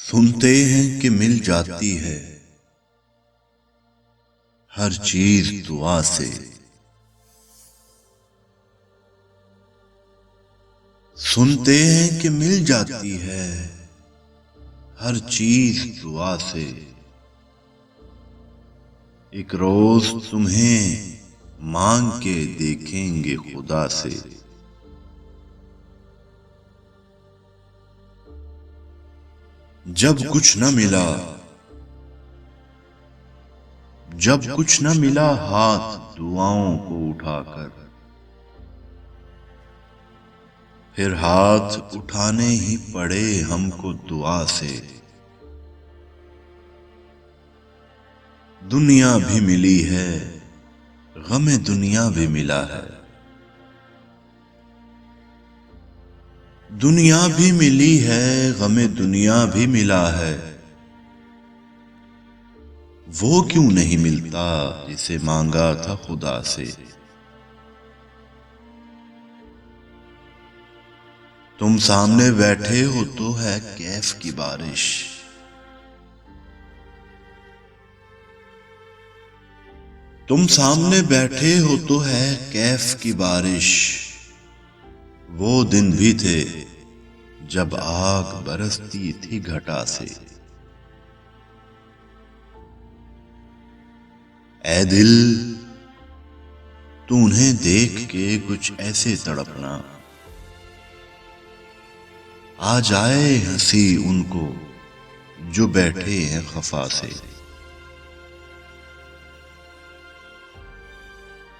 سنتے ہیں کہ مل جاتی ہے ہر چیز دعا سے، سنتے ہیں کہ مل جاتی ہے ہر چیز دعا سے۔ ایک روز تمہیں مانگ کے دیکھیں گے خدا سے، جب کچھ نہ ملا، جب کچھ نہ ملا ہاتھ دعاؤں کو اٹھا کر، پھر ہاتھ اٹھانے ہی پڑے ہم کو دعا سے۔ دنیا بھی ملی ہے، غم دنیا بھی ملا ہے، دنیا بھی ملی ہے، غم دنیا بھی ملا ہے، وہ کیوں نہیں ملتا جسے مانگا تھا خدا سے۔ تم سامنے بیٹھے ہو تو ہے کیف کی بارش، تم سامنے بیٹھے ہو تو ہے کیف کی بارش، وہ دن بھی تھے جب آگ برستی تھی گھٹا سے۔ اے دل تو انہیں دیکھ کے کچھ ایسے تڑپنا، آ جائے ہنسی ان کو جو بیٹھے ہیں خفا سے۔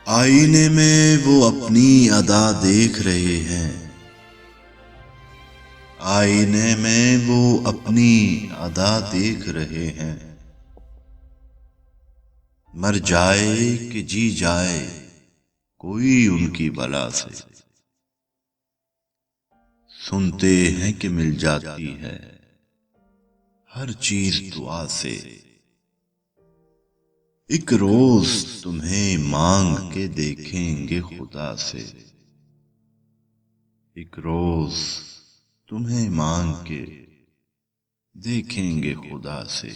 آئینے میں وہ اپنی ادا دیکھ رہے ہیں، آئینے میں وہ اپنی ادا دیکھ رہے ہیں، مر جائے کہ جی جائے کوئی ان کی بلا سے۔ سنتے ہیں کہ مل جاتی ہے ہر چیز دعا سے، ایک روز تمہیں مانگ کے دیکھیں گے خدا سے، ایک روز تمہیں مانگ کے دیکھیں گے خدا سے۔